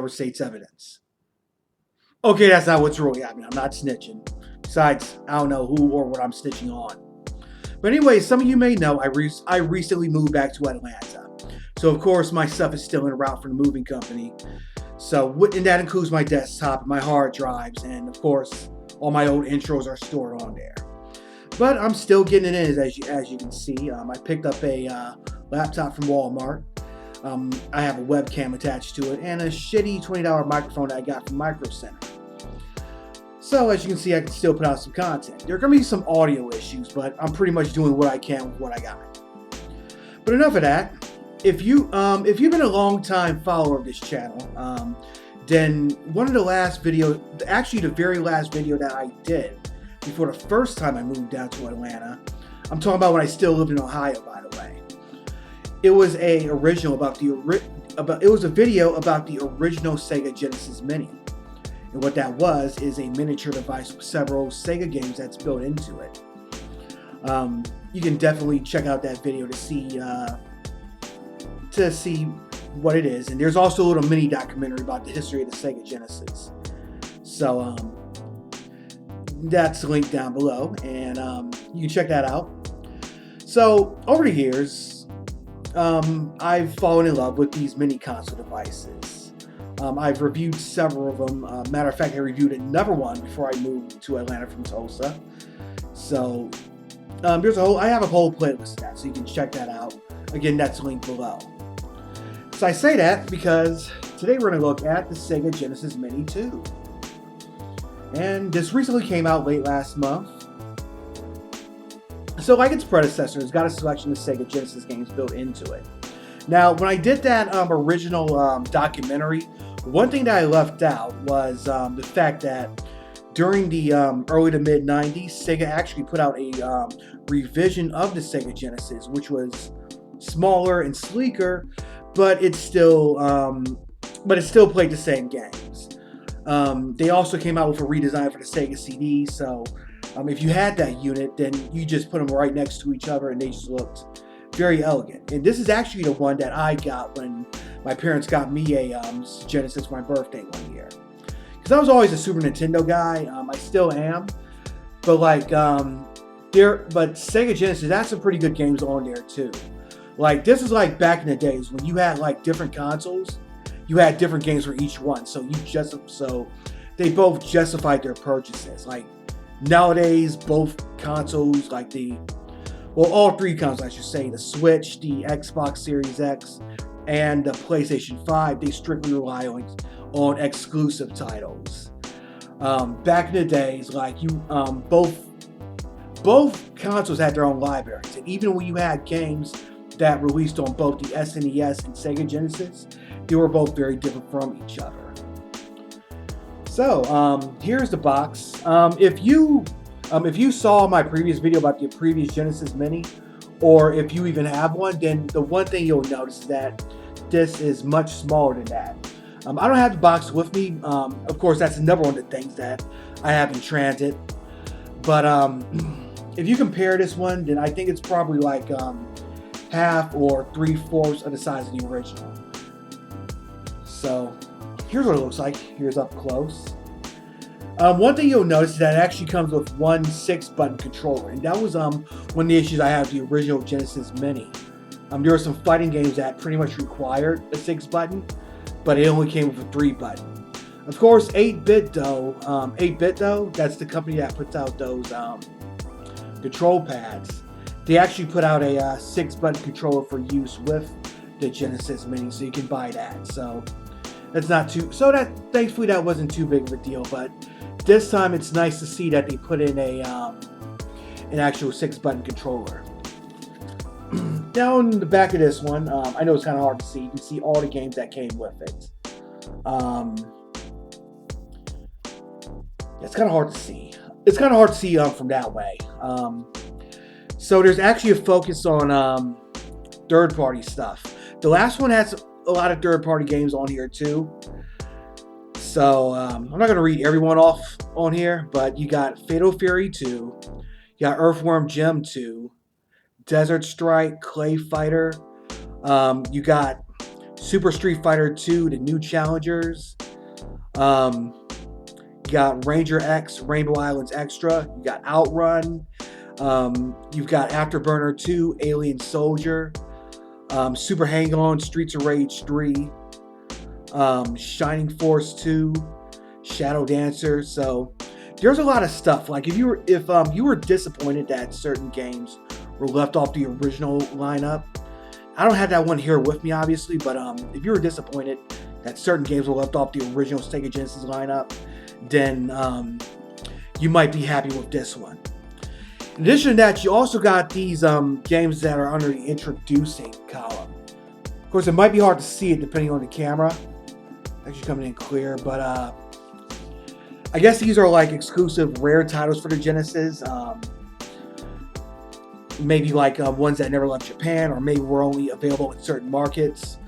overstates evidence. Okay, that's not what's really happening. I'm not snitching. Besides, I don't know who or what I'm snitching on. But anyway, some of you may know I recently moved back to Atlanta. So of course my stuff is still en route from the moving company. So and that includes my desktop, my hard drives, and of course all my old intros are stored on there. But I'm still getting it in, as you can see. I picked up a laptop from Walmart. I have a webcam attached to it and a shitty $20 microphone that I got from Micro Center. So as you can see, I can still put out some content. There are going to be some audio issues, but I'm pretty much doing what I can with what I got. But enough of that. If you've been a long time follower of this channel, then one of the last video, actually the very last video that I did before the first time I moved down to Atlanta, I'm talking about when I still lived in Ohio, by the way. It was a original it was a video about the original Sega Genesis Mini. And what that was is a miniature device with several Sega games that's built into it. You can definitely check out that video to see what it is. And there's also a little mini documentary about the history of the Sega Genesis. So that's linked down below, and you can check that out. So over the years, I've fallen in love with these mini console devices. I've reviewed several of them. Matter of fact, I reviewed another one before I moved to Atlanta from Tulsa. So I have a whole playlist of that, so you can check that out. Again, that's linked below. So I say that because today we're going to look at the Sega Genesis Mini 2. And this recently came out late last month. So like its predecessor, it's got a selection of Sega Genesis games built into it. Now, when I did that original documentary, one thing that I left out was the fact that during the early to mid 90s, Sega actually put out a revision of the Sega Genesis, which was smaller and sleeker, but it still played the same games. They also came out with a redesign for the Sega CD, so if you had that unit, then you just put them right next to each other and they just looked very elegant. And this is actually the one that I got when my parents got me a Genesis for my birthday one year. Because I was always a Super Nintendo guy, I still am, but Sega Genesis had some pretty good games on there too. Like this is like back in the days when you had like different consoles, you had different games for each one, so they both justified their purchases. Like nowadays, both consoles, all three consoles, I should say, the Switch, the Xbox Series X, and the PlayStation 5, they strictly rely on exclusive titles. Back in the days, both consoles had their own libraries, and even when you had games that released on both the SNES and Sega Genesis, they were both very different from each other. So here's the box. If you saw my previous video about the previous Genesis Mini, or if you even have one, then the one thing you'll notice is that this is much smaller than that. I don't have the box with me. Of course, that's another one of the things that I have in transit. But if you compare this one, then I think it's probably like half or 3/4 of the size of the original. So here's what it looks like. Here's up close. One thing you'll notice is that it actually comes with one 6-button controller, and that was one of the issues I had with the original Genesis Mini. There were some fighting games that pretty much required a 6-button, but it only came with a 3-button. Of course, 8-bit though, that's the company that puts out those control pads. They actually put out a 6-button controller for use with the Genesis Mini, so you can buy that. So that's not too. So that thankfully that wasn't too big of a deal. But this time it's nice to see that they put in an actual 6-button controller. Down the back of this one, I know it's kind of hard to see. You can see all the games that came with it. It's kind of hard to see. It's kind of hard to see from that way. So there's actually a focus on third-party stuff. The last one has a lot of third-party games on here too. So I'm not going to read everyone off on here, but you got Fatal Fury 2, you got Earthworm Jim 2, Desert Strike, Clay Fighter, you got Super Street Fighter 2, the new challengers. You got Ranger X, Rainbow Islands Extra. You got Outrun. You've got Afterburner 2, Alien Soldier. Super Hang On, Streets of Rage 3. Shining Force 2, Shadow Dancer. So there's a lot of stuff. Like if you were disappointed that certain games were left off the original lineup, I don't have that one here with me, obviously, but if you were disappointed that certain games were left off the original Sega Genesis lineup, then you might be happy with this one. In addition to that, you also got these games that are under the introducing column. Of course, it might be hard to see it depending on the camera. Actually coming in clear, but I guess these are like exclusive rare titles for the Genesis. Maybe like ones that never left Japan, or maybe were only available in certain markets.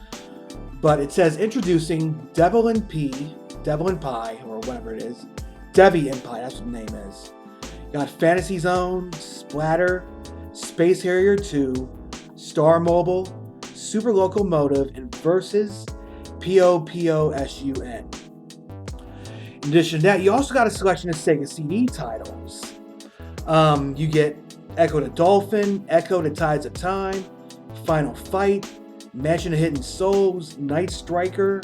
But it says introducing Devil and Pie, or whatever it is. Devi and Pie, that's what the name is. You got Fantasy Zone, Splatter, Space Harrier 2, Star Mobile, Super Locomotive, and Versus POPOSUN. In addition to that, you also got a selection of Sega CD titles. You get Echo the Dolphin, Echo the Tides of Time, Final Fight, Mansion of Hidden Souls, Night Striker,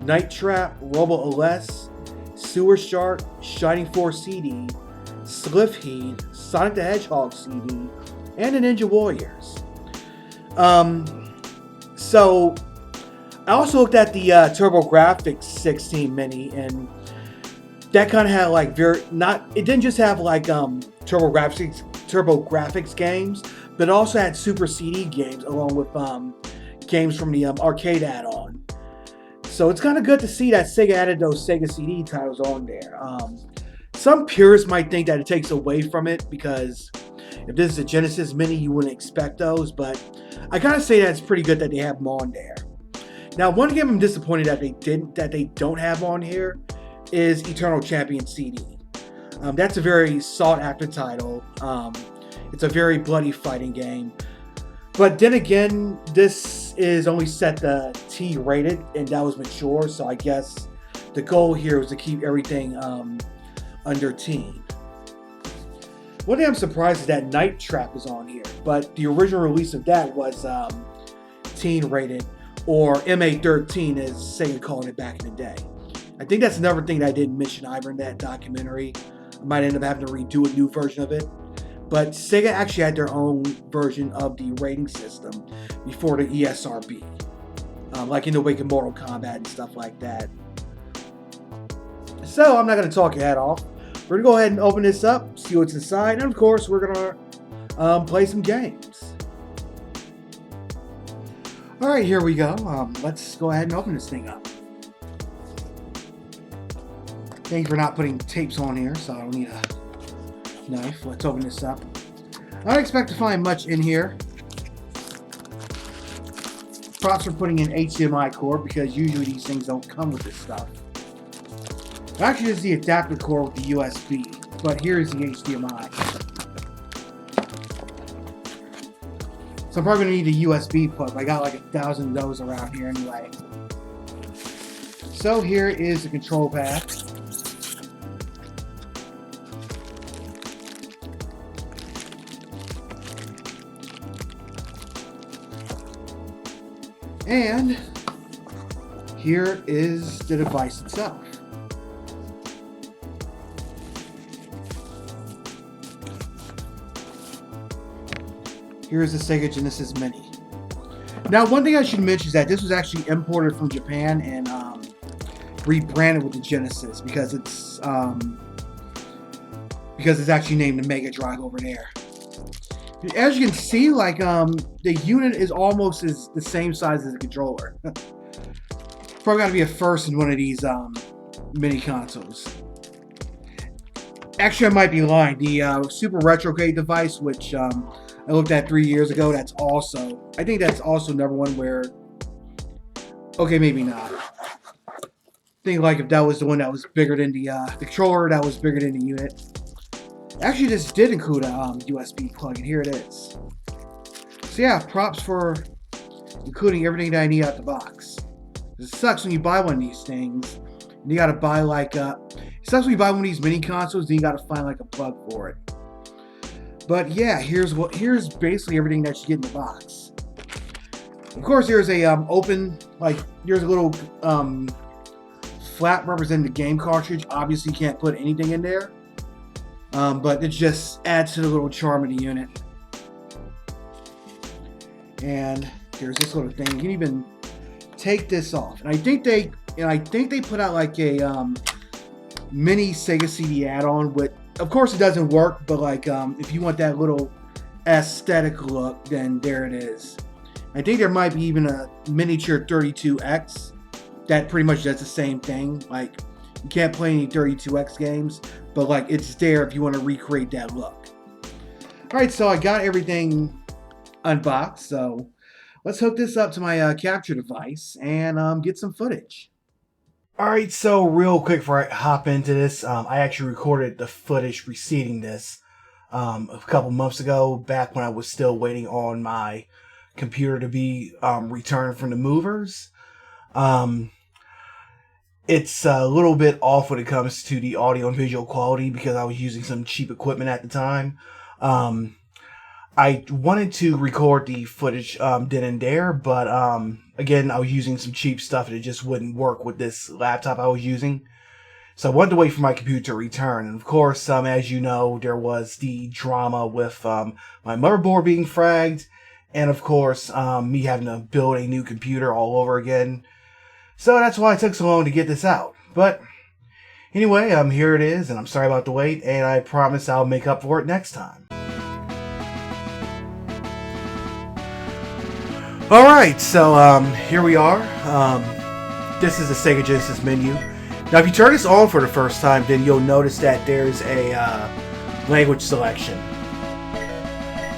Night Trap, Robo OS, Sewer Shark, Shining Force CD, Slipheed, Sonic the Hedgehog CD, and the Ninja Warriors. So I also looked at the TurboGrafx 16 Mini, and that kind of had like it didn't just have like TurboGrafx games, but it also had Super CD games along with games from the arcade add-on. So it's kind of good to see that Sega added those Sega CD titles on there. Some purists might think that it takes away from it because if this is a Genesis Mini, you wouldn't expect those, but I kind of say that it's pretty good that they have them on there. Now, one game I'm disappointed that they don't have on here is Eternal Champion CD. That's a very sought-after title. It's a very bloody fighting game. But then again, this is only set to T-rated, and that was mature, so I guess the goal here was to keep everything under teen. One thing I'm surprised is that Night Trap is on here, but the original release of that was teen-rated, or MA-13 as Sega called it back in the day. I think that's another thing that I didn't mention either in that documentary. I might end up having to redo a new version of it. But Sega actually had their own version of the rating system before the ESRB. Like in the wake of Mortal Kombat and stuff like that. So I'm not going to talk your head off. We're going to go ahead and open this up, see what's inside, and of course we're going to play some games. Alright, here we go. Let's go ahead and open this thing up. Thank you for not putting tapes on here, so I don't need a knife. Let's open this up. I don't expect to find much in here. Props for putting in HDMI cord because usually these things don't come with this stuff. Actually, this is the adapter cord with the USB, but here's the HDMI. So I'm probably going to need a USB plug. I got like 1,000 of those around here anyway. So here is the control pad. And here is the device itself. Here is the Sega Genesis Mini. Now, one thing I should mention is that this was actually imported from Japan and rebranded with the Genesis because it's actually named the Mega Drive over there. As you can see, like the unit is almost the same size as the controller. Probably got to be a first in one of these mini consoles. Actually, I might be lying. The Super Retrograde device, which I looked at 3 years ago, I think that's also another one where, okay, maybe not. I think like if that was the one that was bigger than the controller, that was bigger than the unit. Actually, this did include a USB plug, and here it is. So yeah, props for including everything that I need out the box. It sucks when you buy one of these things. And you gotta buy like it sucks when you buy one of these mini consoles and you gotta find like a plug for it. But yeah, here's basically everything that you get in the box. Of course, there's a open, like, there's a little flap representing the game cartridge. Obviously, you can't put anything in there, but it just adds to the little charm of the unit. And there's this little thing. You can even take this off, and I think they put out like a mini Sega CD add-on with. Of course, it doesn't work, but like if you want that little aesthetic look, then there it is. I think there might be even a miniature 32X that pretty much does the same thing. Like, you can't play any 32X games, but like it's there if you want to recreate that look. Alright, so I got everything unboxed, so let's hook this up to my capture device and get some footage. Alright, so real quick before I hop into this, I actually recorded the footage preceding this a couple months ago, back when I was still waiting on my computer to be returned from the movers. It's a little bit off when it comes to the audio and visual quality because I was using some cheap equipment at the time. I wanted to record the footage then and there, but again, I was using some cheap stuff and it just wouldn't work with this laptop I was using. So I wanted to wait for my computer to return. And of course, as you know, there was the drama with my motherboard being fragged, and of course, me having to build a new computer all over again. So that's why it took so long to get this out. But anyway, here it is, and I'm sorry about the wait, and I promise I'll make up for it next time. Alright, so here we are. This is the Sega Genesis menu. Now if you turn this on for the first time, then you'll notice that there's a language selection.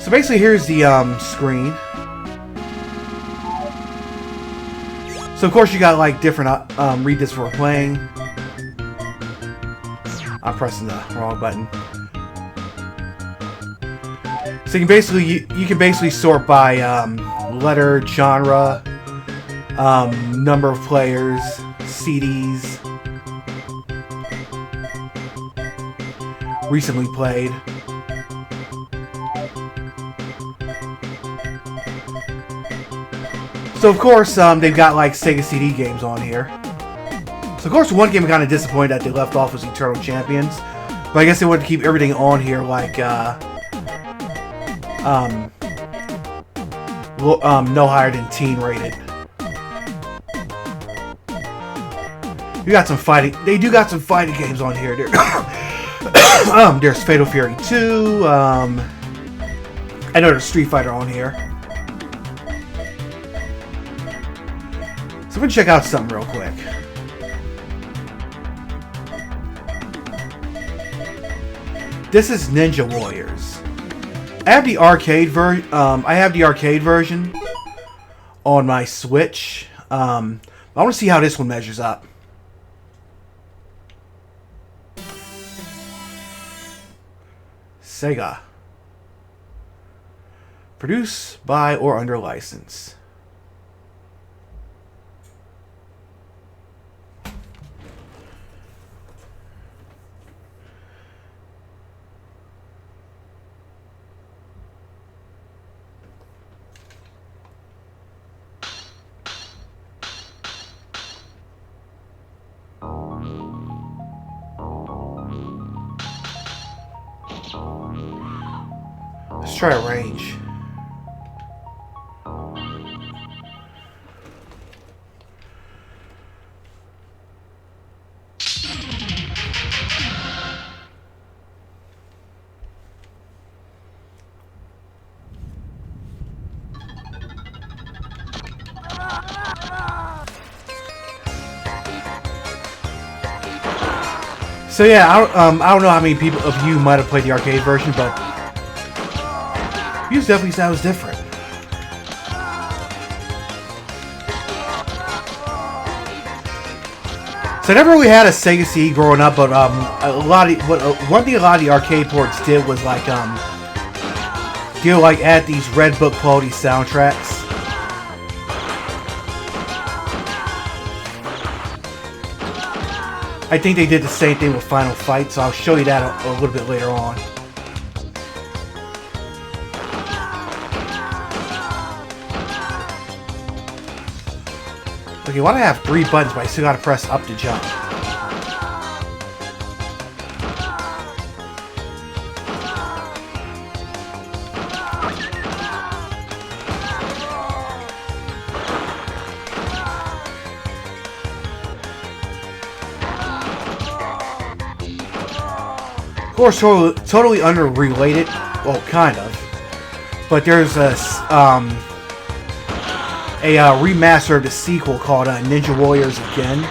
So basically here's the screen. So of course you got like different, read this for playing. I'm pressing the wrong button. So you can basically sort by letter, genre, number of players, CDs, recently played. So of course they've got like Sega CD games on here. So of course one game I'm kind of disappointed that they left off was Eternal Champions, but I guess they wanted to keep everything on here like no higher than teen rated. You got some fighting. They do got some fighting games on here. There's Fatal Fury 2. I know there's Street Fighter on here. So I'm gonna check out something real quick. This is Ninja Warriors. I have the arcade version on my Switch. I want to see how this one measures up. Sega. Produced by or under license. Let's try a range. So yeah, I don't know how many people of you might have played the arcade version, but music definitely sounds different. So I never really had a Sega CD growing up, but one thing a lot of the arcade ports did was like add these Red Book quality soundtracks. I think they did the same thing with Final Fight, so I'll show you that a little bit later on. Okay, why do I have 3 buttons, but I still gotta press up to jump? Of course, totally unrelated. Well, kind of. But there's a remaster of the sequel called Ninja Warriors Again.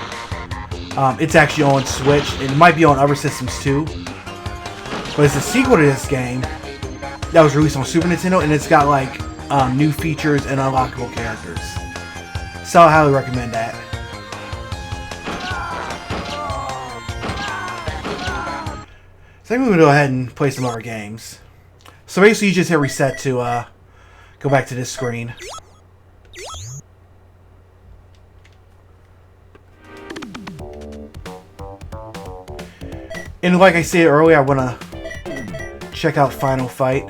It's actually on Switch. It might be on other systems too. But it's a sequel to this game that was released on Super Nintendo, and it's got like new features and unlockable characters. So I highly recommend that. So I'm going to go ahead and play some other games. So basically you just hit reset to go back to this screen. And like I said earlier, I want to check out Final Fight.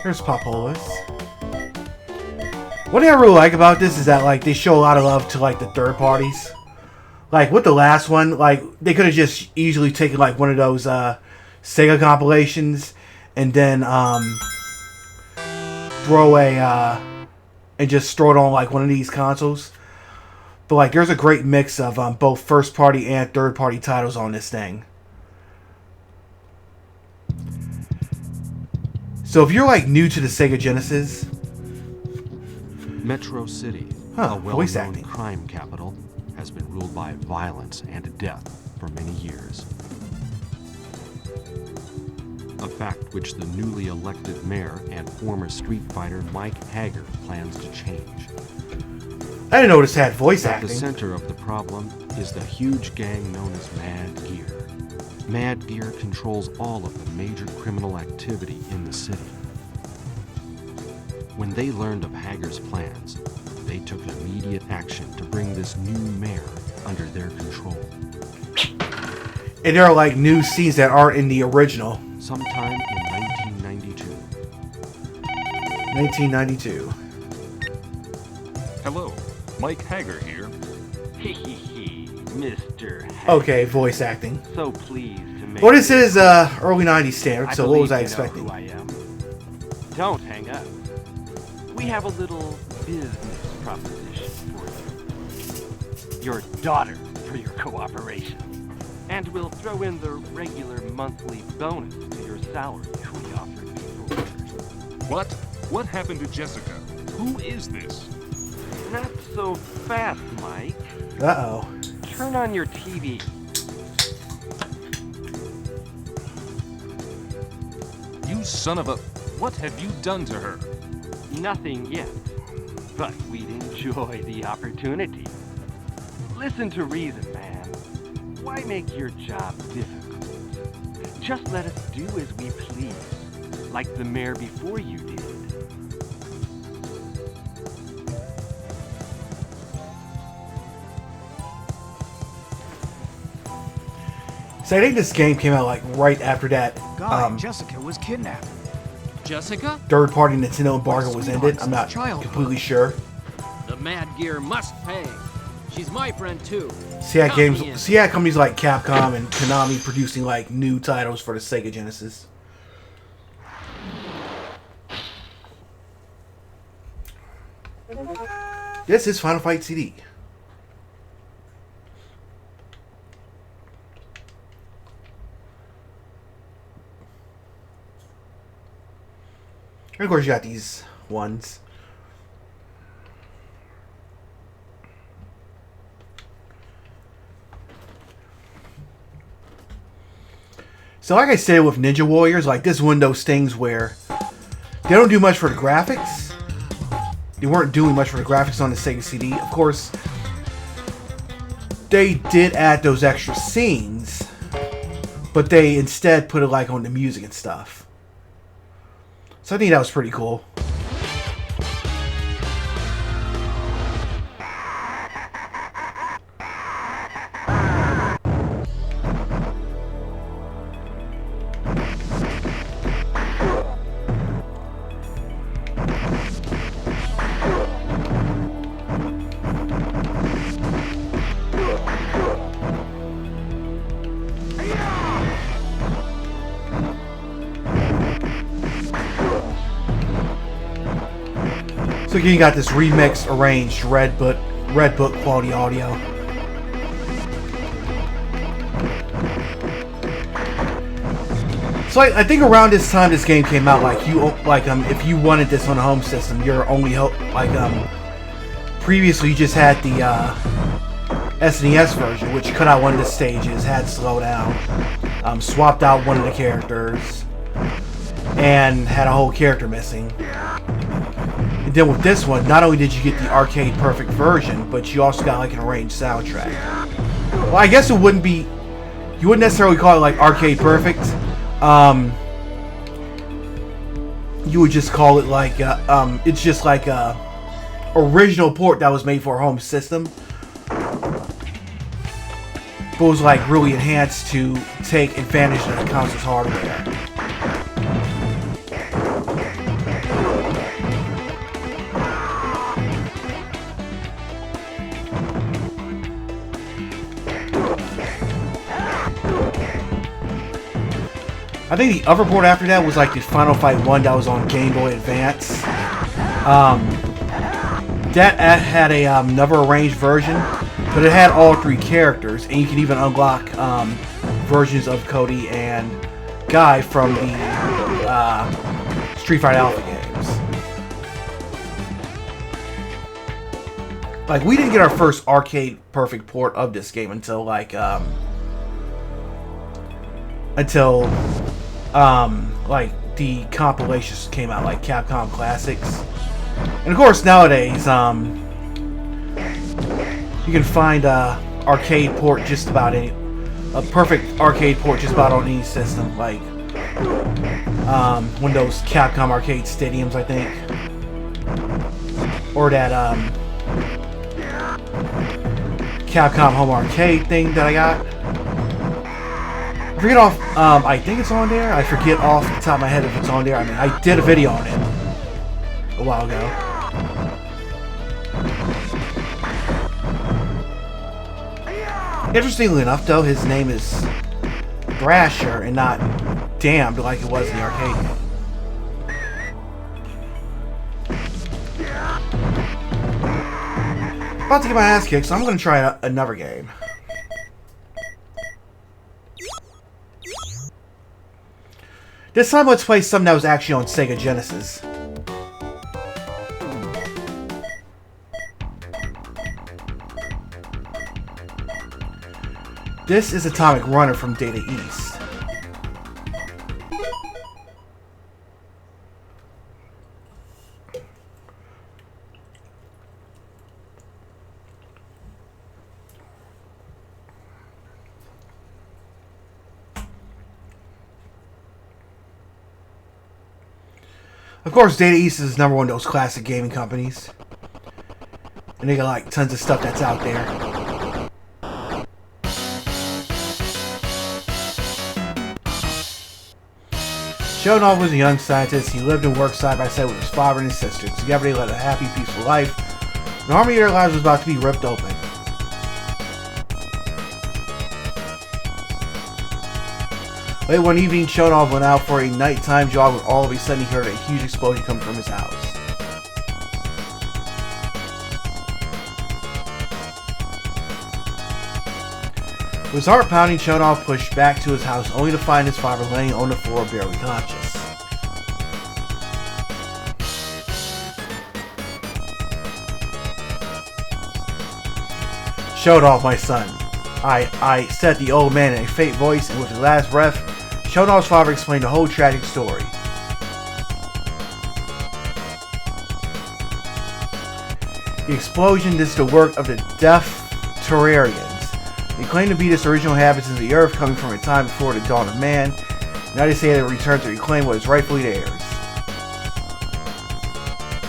Here's Popolis. One thing I really like about this is that like they show a lot of love to like the third parties. Like with the last one, like they could have just easily taken like one of those Sega compilations and then just throw it on like one of these consoles. But like there's a great mix of both first party and third party titles on this thing. So if you're like new to the Sega Genesis, Metro City, a well-known crime capital, has been ruled by violence and death for many years. A fact which the newly elected mayor and former street fighter Mike Hager plans to change. I didn't know this had voice acting. At the center of the problem is the huge gang known as Mad Gear. Mad Gear controls all of the major criminal activity in the city. When they learned of Hager's plans, they took immediate action to bring this new mayor under their control. And there are like new scenes that aren't in the original. Sometime in 1992. 1992. Hello, Mike Hager here. Hehehe, Mr. Hager. Okay, voice acting. So pleased to make. Well, this is early 90s standard, so what was I expecting? Who I am. Don't hang up. We have a little business proposition for you. Your daughter for your cooperation. And we'll throw in the regular monthly bonus to your salary we offered before. What? What happened to Jessica? Who is this? Not so fast, Mike. Uh-oh. Turn on your TV. You son of a... What have you done to her? Nothing yet, but we'd enjoy the opportunity. Listen to reason, man. Why make your job difficult? Just let us do as we please, like the mayor before you did. So I think this game came out like right after that. Jessica was kidnapped. Jessica? Third-party Nintendo embargo was ended. I'm not completely sure. The Mad Gear must pay. She's my friend too. See how companies like Capcom and Konami producing like new titles for the Sega Genesis. This is Final Fight CD. And of course you got these ones. So like I said with Ninja Warriors, like this is one of those things where they don't do much for the graphics. They weren't doing much for the graphics on the Sega CD. Of course, they did add those extra scenes, but they instead put it like on the music and stuff. So I think that was pretty cool. So again, you got this remixed, arranged Red Book quality audio. So I think around this time this game came out, if you wanted this on a home system, you're only previously you just had the SNES version, which cut out one of the stages, had slowdown, swapped out one of the characters, and had a whole character missing. And then with this one, not only did you get the arcade perfect version, but you also got like an arranged soundtrack. Well, I guess it wouldn't be, you wouldn't necessarily call it like arcade perfect. You would just call it like it's just like a original port that was made for a home system, but was like really enhanced to take advantage of the console's hardware. I think the other port after that was like the Final Fight 1 that was on Game Boy Advance. That had another arranged version, but it had all three characters, and you can even unlock versions of Cody and Guy from the Street Fighter Alpha games. Like, we didn't get our first arcade perfect port of this game until like the compilations came out, like Capcom Classics. And of course nowadays you can find a perfect arcade port just about on any system, like one of those Capcom arcade stadiums, I think, or that Capcom home arcade thing that I got. I forget I think it's on there. I forget off the top of my head if it's on there. I mean, I did a video on it a while ago. Interestingly enough, though, his name is Thrasher and not Damned like it was in the arcade game. About to get my ass kicked, so I'm going to try another game. This time, let's play something that was actually on Sega Genesis. This is Atomic Runner from Data East. Of course, Data East is number one of those classic gaming companies. And they got like tons of stuff that's out there. Shonoff was a young scientist. He lived and worked side by side with his father and his sister. Together they led a happy, peaceful life. An army of their lives was about to be ripped open. Late one evening, Shonoff went out for a nighttime jog when all of a sudden he heard a huge explosion come from his house. With his heart pounding, Shonoff pushed back to his house only to find his father laying on the floor barely conscious. Shonoff, my son, I said the old man in a faint voice, and with his last breath, Shonoff's father explained the whole tragic story. The explosion is the work of the Death Terrarians. They claim to be this original inhabitants of the Earth, coming from a time before the dawn of man. Now they say they return to reclaim what is rightfully theirs.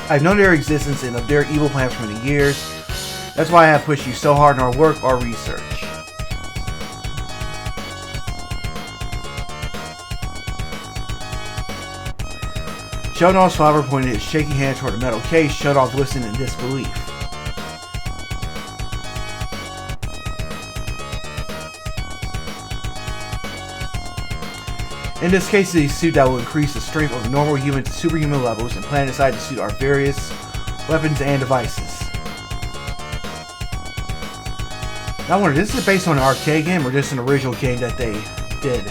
I've known their existence and of their evil plans for many years. That's why I have pushed you so hard in our work, our research. Shonov's father pointed his shaky hand toward a metal case. Shonov listened in disbelief. In this case, it is a suit that will increase the strength of normal human to superhuman levels, and planted inside the suit are various weapons and devices. Now I wonder, this is based on an arcade game or just an original game that they did?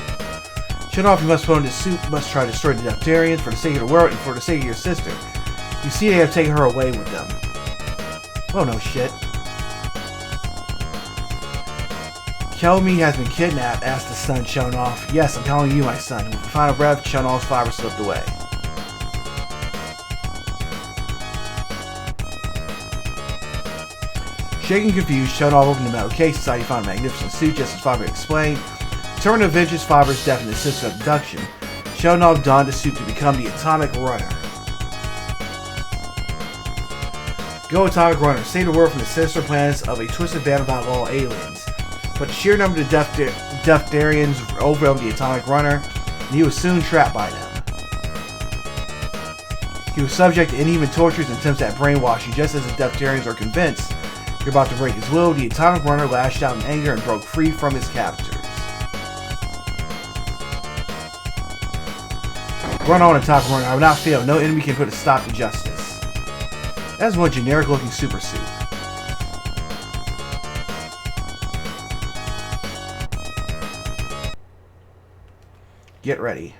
Shonov, you must put on this suit, must try to destroy the Deltarians for the sake of the world and for the sake of your sister. You see, they have taken her away with them. Oh no shit. Kelmy has been kidnapped, asked the son Shonov. Yes, I'm telling you, my son. With the final breath, Shonov's father slipped away. Shaken and confused, Shonov opened the metal case inside. He found a magnificent suit, just as father explained. Determined to avenge his father's death and his sister's abduction, Shonov donned the suit to become the Atomic Runner. Go Atomic Runner, save the world from the sinister plans of a twisted band of outlaw aliens. But the sheer number of Deltarians overwhelmed the Atomic Runner, and he was soon trapped by them. He was subject to inhuman tortures and attempts at brainwashing. Just as the Deltarians are convinced you're about to break his will, the Atomic Runner lashed out in anger and broke free from his captors. Run on, Atomic Runner. I will not fail. No enemy can put a stop to justice. That's one generic looking super suit. Get ready.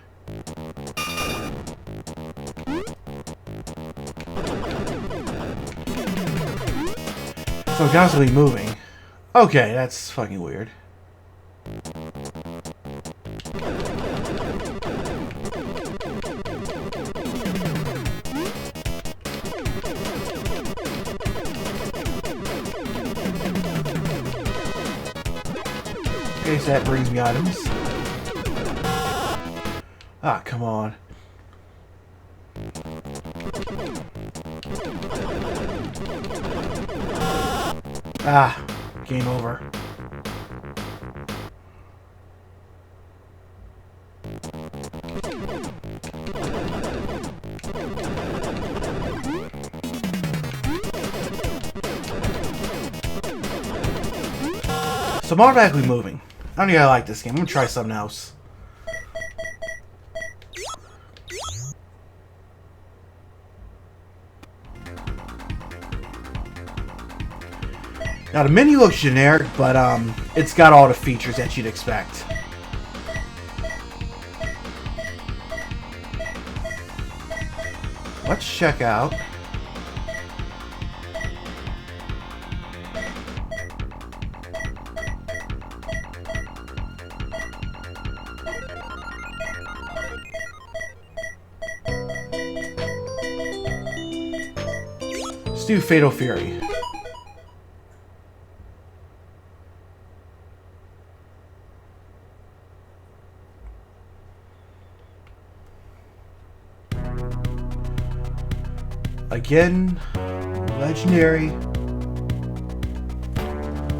So I'm constantly moving. Okay, that's fucking weird. Okay, so that brings me items. Ah, come on. Ah, game over. So I'm automatically moving. I don't think I like this game. I'm gonna try something else. Now the menu looks generic, but it's got all the features that you'd expect. Let's check out. Let's do Fatal Fury. Again, legendary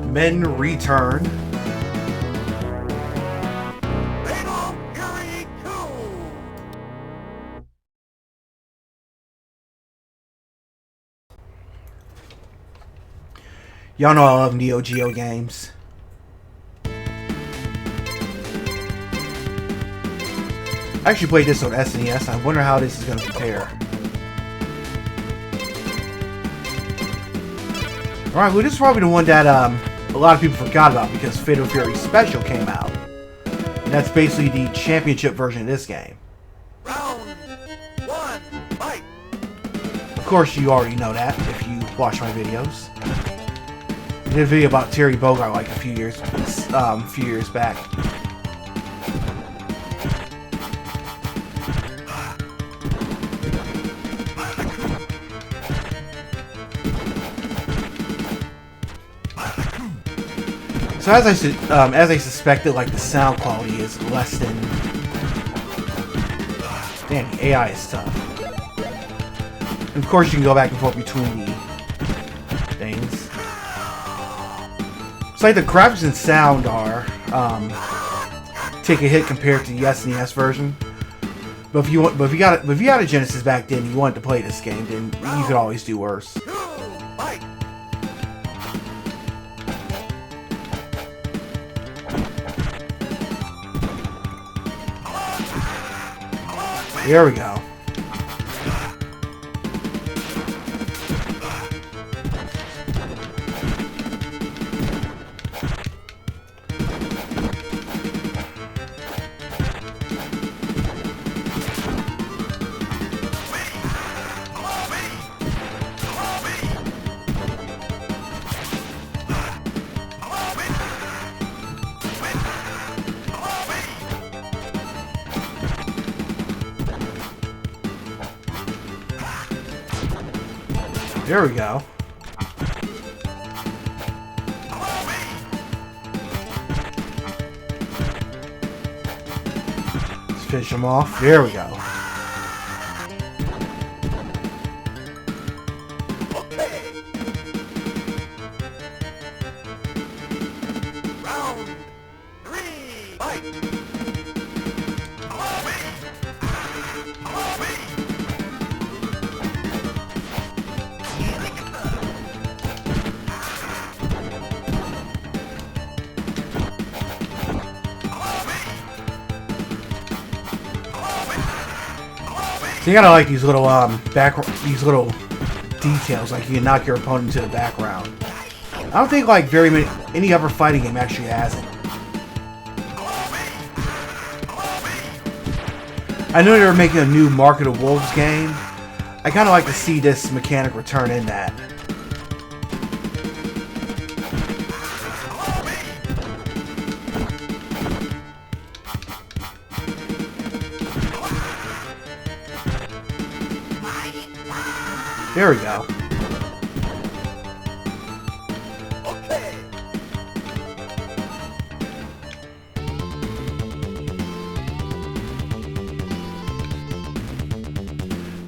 men return. Fatal Fury 2! Y'all know I love Neo Geo games. I actually played this on SNES. I wonder how this is going to compare. Alright, well, this is probably the one that a lot of people forgot about because Fatal Fury Special came out. And that's basically the championship version of this game. Round 1, fight! Of course, you already know that if you watch my videos. I did a video about Terry Bogard like a few years back. So as I suspected, like the sound quality is less than. Damn, the AI is tough. And of course, you can go back and forth between the things. It's like the graphics and sound are take a hit compared to the SNES version. But if you had a Genesis back then, you wanted to play this game, then you could always do worse. Fight! There we go. There we go. Let's finish them off. There we go. Round 3, fight! So you gotta like these little these little details, like you can knock your opponent into the background. I don't think like any other fighting game actually has it. I know they were making a new Market of Wolves game. I kind of like to see this mechanic return in that. There we go.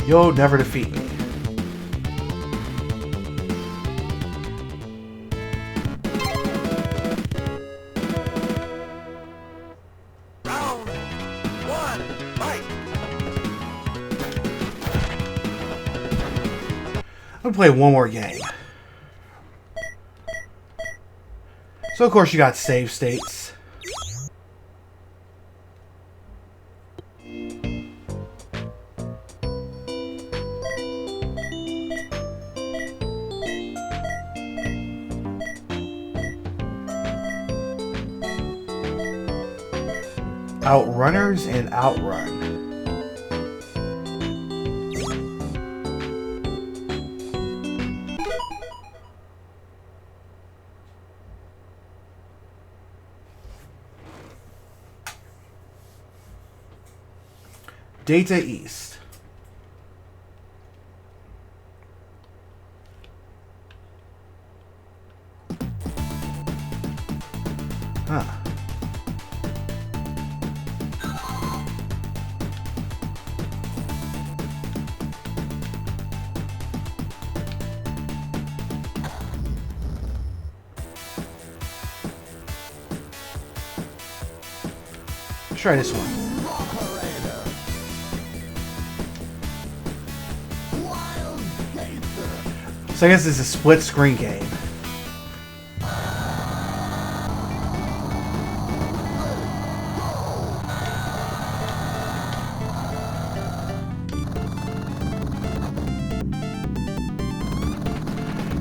You'll never defeat me. Round 1, fight! I'm gonna play one more game. So of course you got save states. Outrunners and Outrun. Data East. Huh. Let's try this one. So I guess it's a split screen game.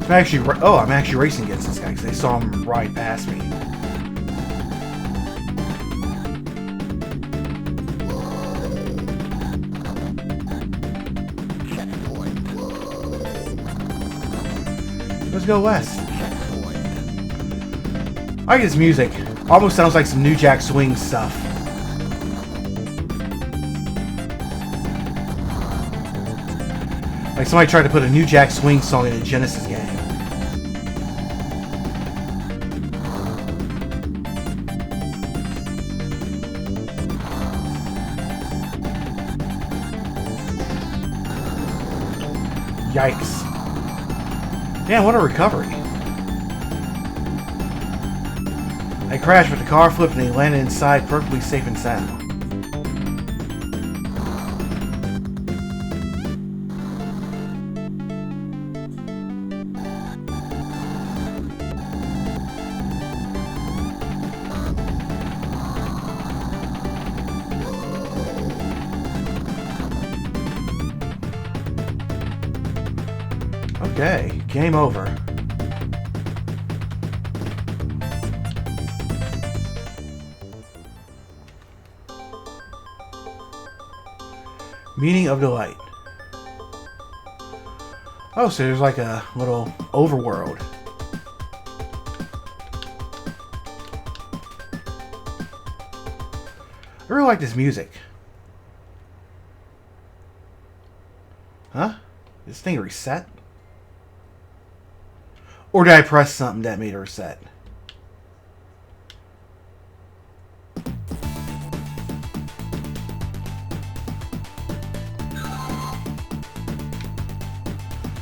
I'm actually racing against this guy because I saw him ride past me. Let's go west. I like his music. Almost sounds like some New Jack Swing stuff. Like somebody tried to put a New Jack Swing song in a Genesis game. Yikes. Damn, what a recovery. I crashed, but the car flipped and they landed inside perfectly safe and sound. Okay, game over. Meaning of Delight. Oh, so there's like a little overworld. I really like this music. Huh? This thing reset? Or did I press something that made it reset?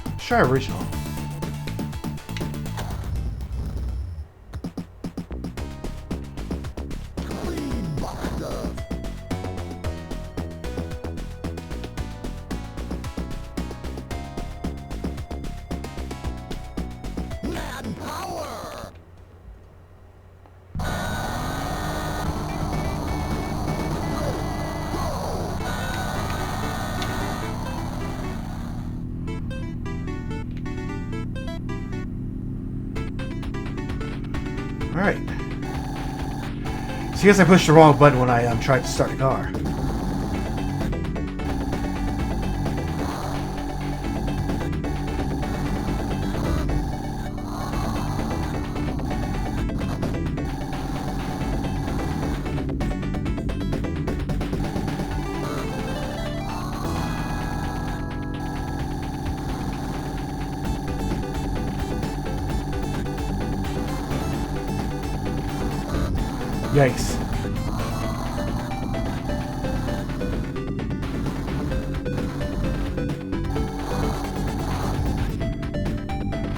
Let's try original. Alright. So I guess I pushed the wrong button when I tried to start the car. Yikes.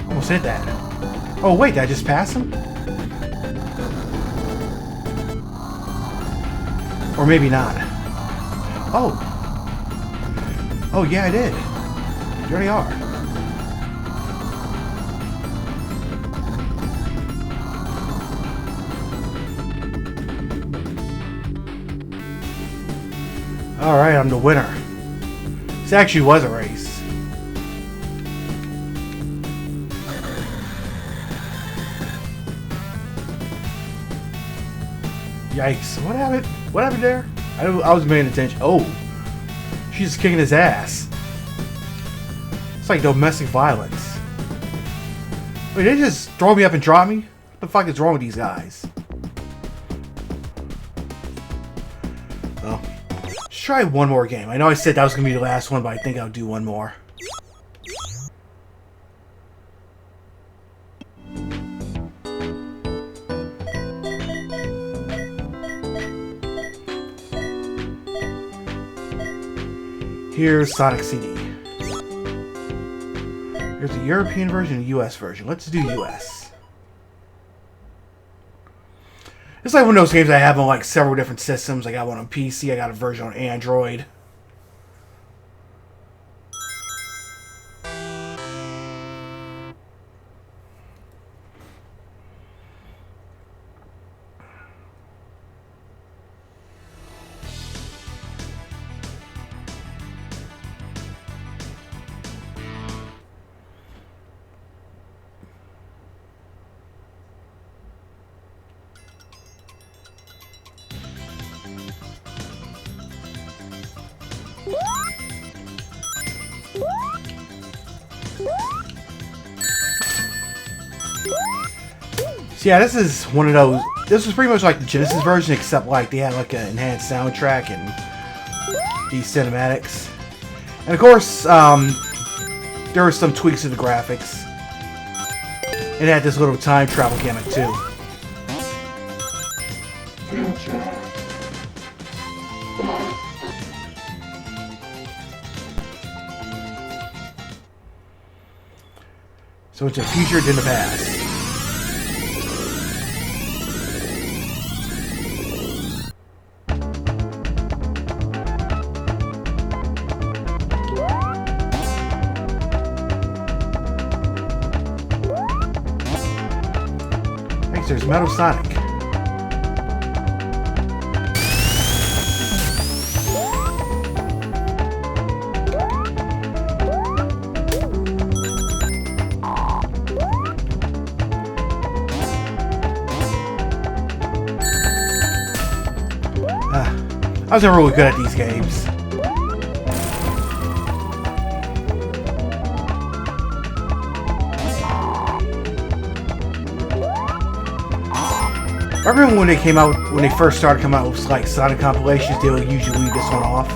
Almost hit that. Oh wait, did I just pass him? Or maybe not. Oh. Oh yeah, I did. You already are. Alright, I'm the winner. This actually was a race. Yikes. What happened? What happened there? I wasn't paying attention. Oh. She's just kicking his ass. It's like domestic violence. Wait, they just throw me up and drop me? What the fuck is wrong with these guys? Oh. Let's try one more game. I know I said that was going to be the last one, but I think I'll do one more. Here's Sonic CD. Here's the European version and the US version. Let's do US. It's like one of those games I have on like several different systems. I got one on PC, I got a version on Android. So yeah, this is one of those. This was pretty much like the Genesis version, except like they had like an enhanced soundtrack and these cinematics. And of course, there were some tweaks to the graphics. It had this little time travel gimmick too. So it's a future than the past. Thanks, there's Metal Sonic. I was never really good at these games. I remember when they came out, when they first started coming out with like Sonic compilations, they would usually leave this one off.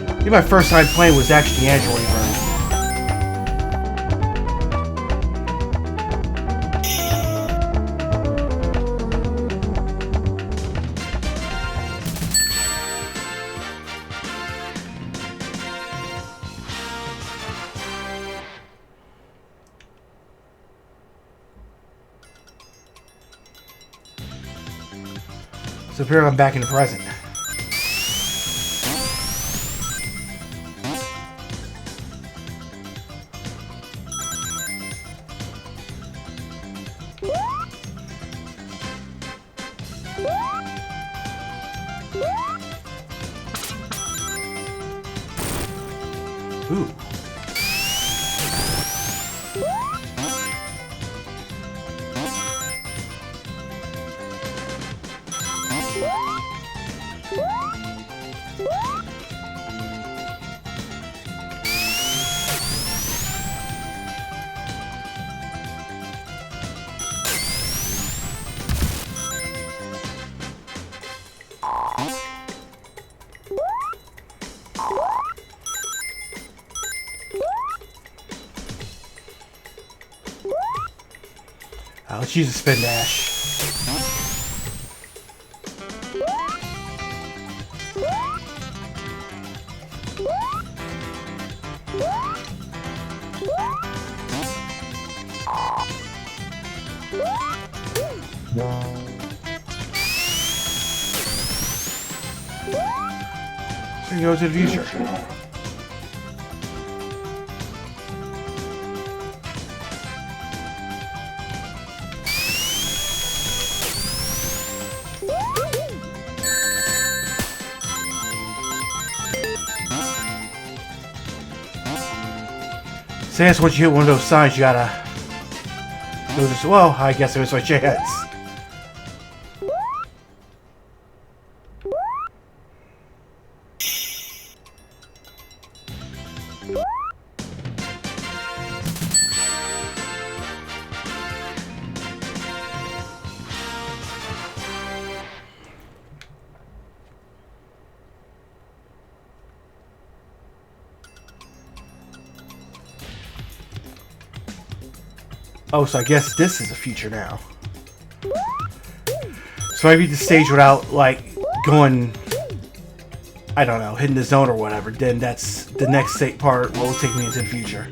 I think my first time playing was actually the Android version. So here I'm back in the present. Ooh. Let's use a spin dash. So you go to the future. So that's once you hit one of those signs, you gotta go this. Well, I guess it was my chance. Oh, so I guess this is a future now. So I beat the stage without, like, going, I don't know, hitting the zone or whatever. Then that's the next state part will take me into the future.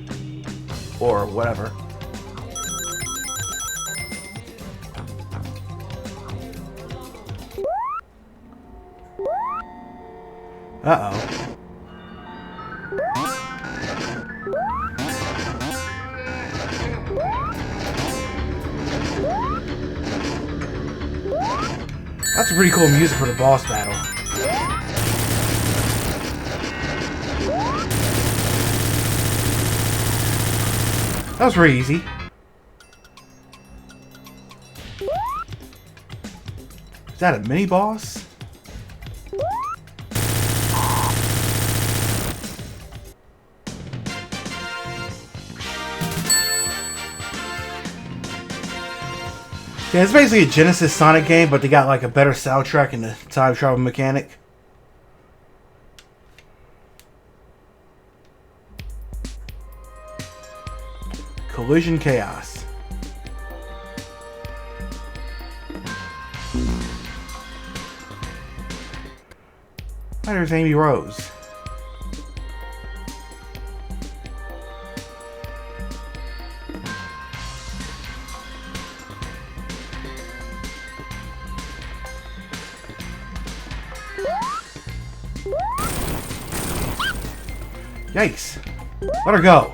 Or whatever. Uh-oh. That's pretty cool music for the boss battle. That was very easy. Is that a mini boss? Yeah, it's basically a Genesis Sonic game, but they got like a better soundtrack and the time travel mechanic. Collision Chaos. Oh, there's Amy Rose. Yikes. Let her go.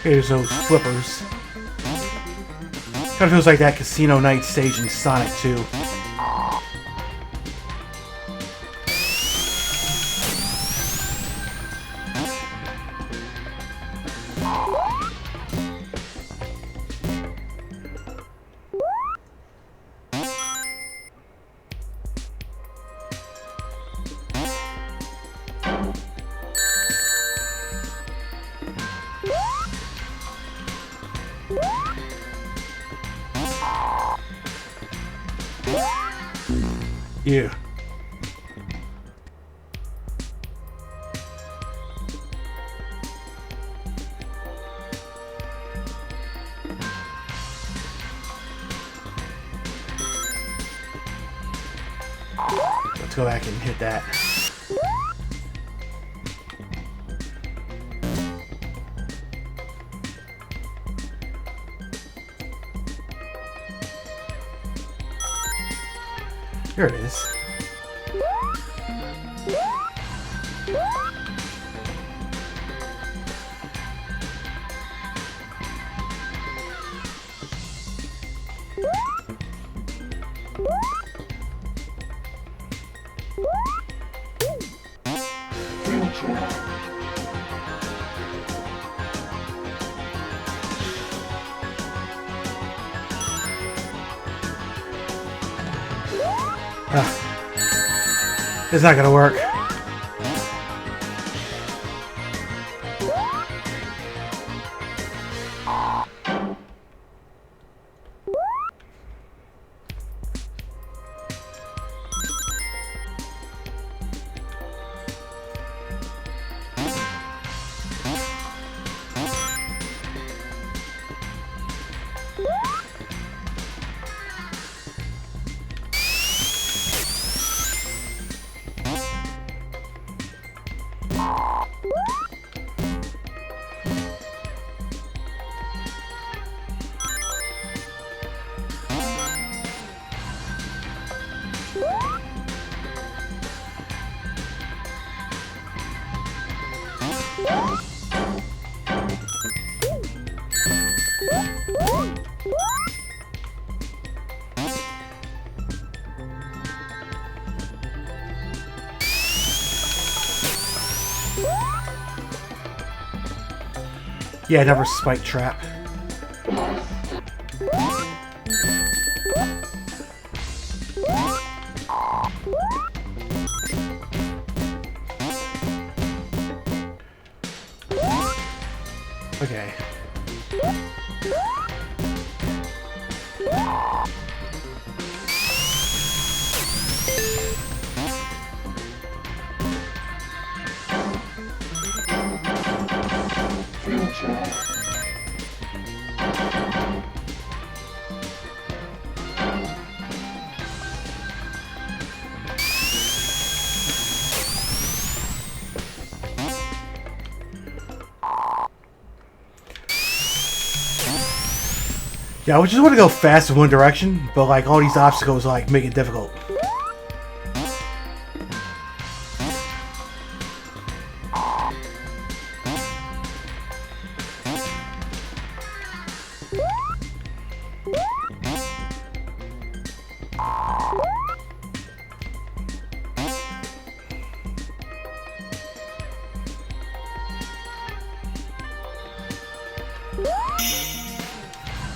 Here's those flippers. Kind of feels like that casino night stage in Sonic 2. Yeah. Let's go back and hit that. Here it is. It's not gonna work. Yeah, never spike trap. Okay. Yeah, I just want to go fast in one direction, but like all these obstacles like make it difficult.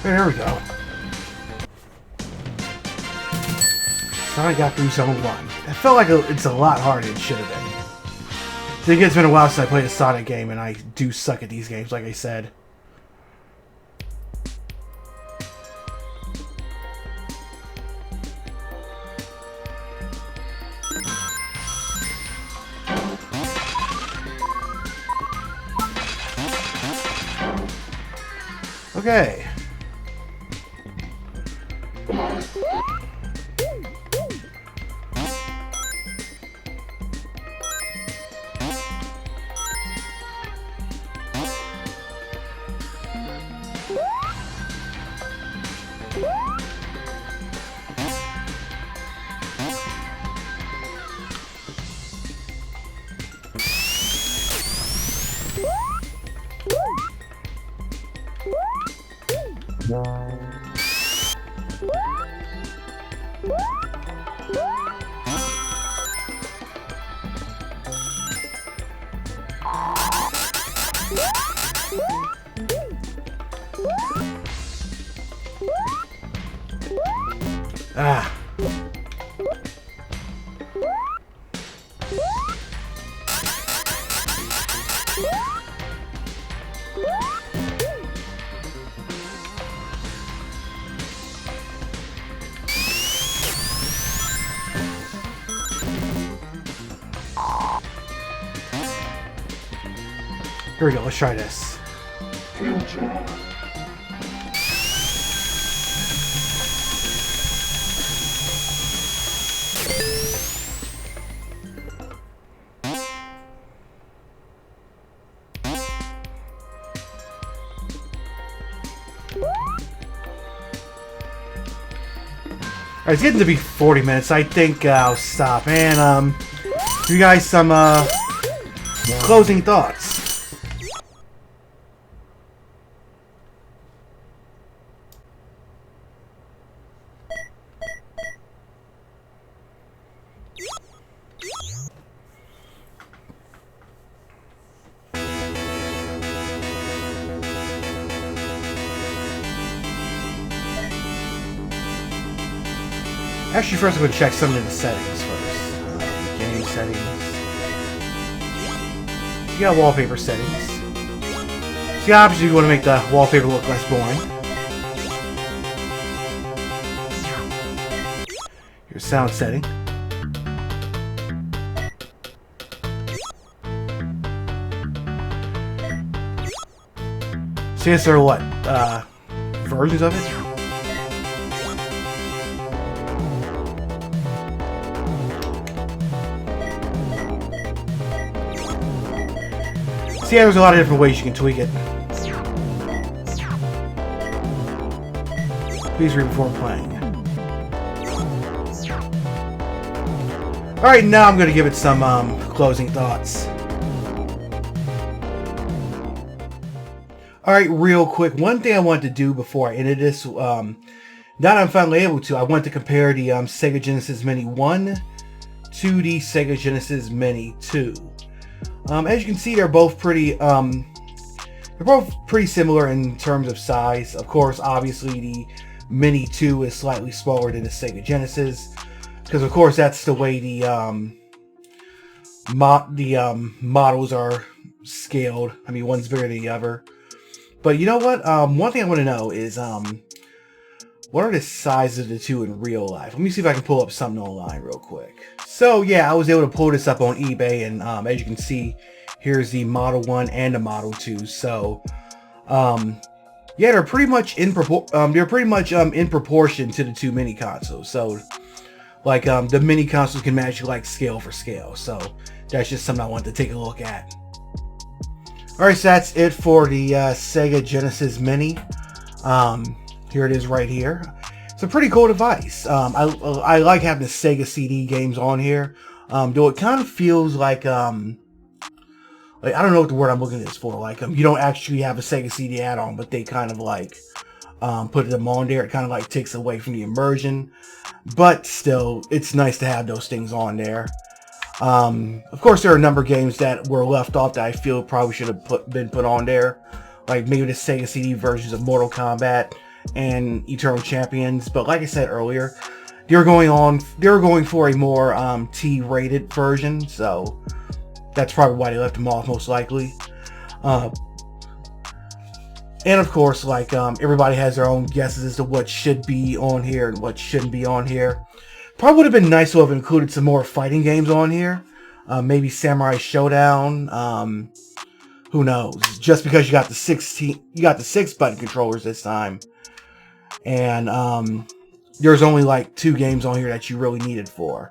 There we go. Sonic got through Zone 1. I felt like it's a lot harder than it should have been. I think it's been a while since I played a Sonic game, and I do suck at these games, like I said. Okay. Ah. Here we go, let's try this. Alright, it's getting to be 40 minutes. I think I'll stop and give you guys some closing thoughts. Actually, first I'm going to check some of the settings first. Game settings. You got wallpaper settings. So obviously you want to make the wallpaper look less boring. Your sound setting. So yes, there are what? Versions of it? Yeah, there's a lot of different ways you can tweak it. Please read before playing. Alright, now I'm going to give it some closing thoughts. Alright, real quick. One thing I wanted to do before I ended this, now that I'm finally able to, I want to compare the Sega Genesis Mini 1 to the Sega Genesis Mini 2. As you can see, they're both pretty similar in terms of size. Of course, obviously the Mini 2 is slightly smaller than the Sega Genesis, because of course that's the way the models are scaled. I mean, one's bigger than the other. But you know what? One thing I want to know is what are the sizes of the two in real life? Let me see if I can pull up something online real quick. So yeah, I was able to pull this up on eBay, and as you can see, here's the Model 1 and the Model 2. So yeah, they're pretty much in proportion to the two mini consoles. So like the mini consoles can match like scale for scale. So that's just something I wanted to take a look at. Alright, so that's it for the Sega Genesis Mini. Here it is right here. It's a pretty cool device. I like having the Sega CD games on here. Though it kind of feels like I don't know what the word I'm looking at this for. Like you don't actually have a Sega CD add-on, but they kind of like put them on there. It kind of like takes away from the immersion. But still, it's nice to have those things on there. Of course, there are a number of games that were left off that I feel probably should have been put on there. like maybe the Sega CD versions of Mortal Kombat and Eternal Champions. But like I said earlier, they were going for a more T-rated version, so that's probably why they left them off, most likely. And of course, like everybody has their own guesses as to what should be on here and what shouldn't be on here. Probably would have been nice to have included some more fighting games on here. Maybe Samurai Showdown. Who knows? Just because you got the 6 button controllers this time, and there's only like 2 games on here that you really needed for.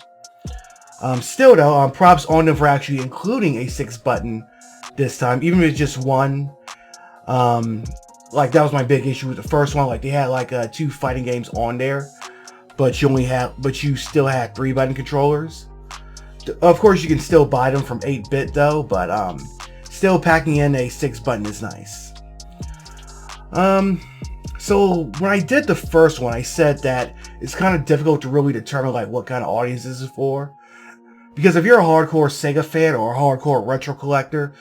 Still though, props on them for actually including a 6 button this time, even if it's just one. Like that was my big issue with the first one. Like they had like 2 fighting games on there, but you still had 3 button controllers. Of course, you can still buy them from 8-bit though, but still packing in a 6 button is nice. So when I did the first one, I said that it's kind of difficult to really determine like what kind of audience this is for, because if you're a hardcore Sega fan or a hardcore retro collector,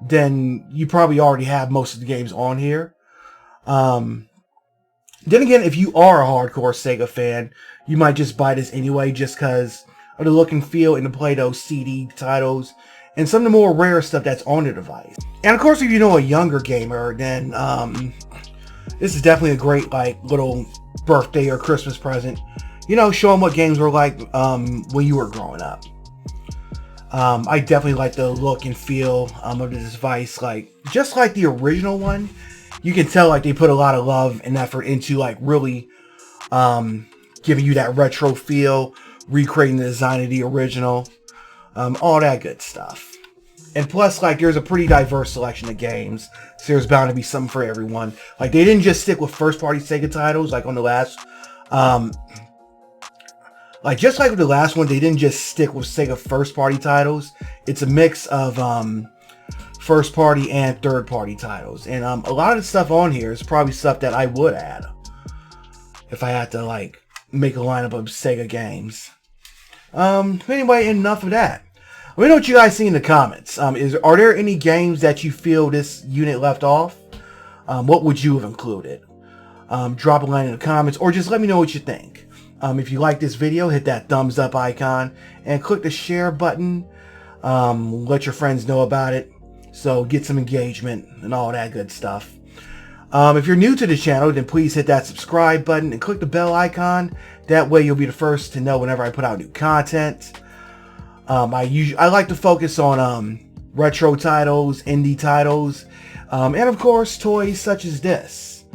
then you probably already have most of the games on here. Then again, if you are a hardcore Sega fan, you might just buy this anyway just because of the look and feel and to play those CD titles and some of the more rare stuff that's on the device. And of course, if you know a younger gamer, then this is definitely a great like little birthday or Christmas present. You know, show them what games were like when you were growing up. I definitely like the look and feel of the device. Like just like the original one, you can tell like they put a lot of love and effort into like really giving you that retro feel, recreating the design of the original, all that good stuff. And plus, like, there's a pretty diverse selection of games, so there's bound to be something for everyone. Like, they didn't just stick with first-party Sega titles, like on the last, like, just like with the last one, they didn't just stick with Sega first-party titles. It's a mix of, first-party and third-party titles. And, a lot of the stuff on here is probably stuff that I would add if I had to, like, make a lineup of Sega games. Anyway, enough of that. Let me know what you guys see in the comments. Are there any games that you feel this unit left off? What would you have included? Drop a line in the comments, or just let me know what you think. If you like this video, hit that thumbs up icon and click the share button. Let your friends know about it, so get some engagement and all that good stuff. If you're new to the channel, then please hit that subscribe button and click the bell icon. That way you'll be the first to know whenever I put out new content. I like to focus on retro titles, indie titles, and of course toys such as this.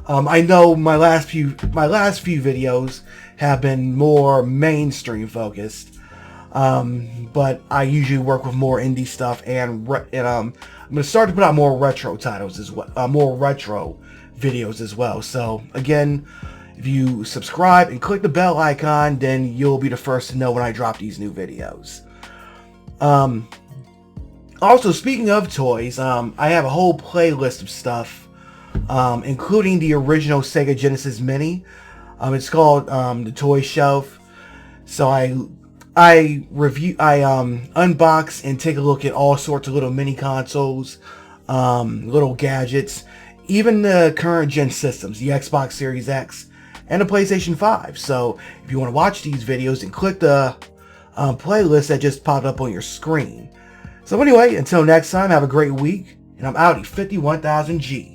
I know my last few videos have been more mainstream focused, but I usually work with more indie stuff, and I'm gonna start to put out more retro titles as well, more retro videos as well. So again, if you subscribe and click the bell icon, then you'll be the first to know when I drop these new videos. Also, speaking of toys, I have a whole playlist of stuff, including the original Sega Genesis Mini. It's called the Toy Shelf. So I unbox and take a look at all sorts of little mini consoles, little gadgets, even the current gen systems, the Xbox Series X and the PlayStation 5. So if you want to watch these videos, then click the playlist that just popped up on your screen. So anyway, until next time, have a great week, and I'm out at 51,000 G.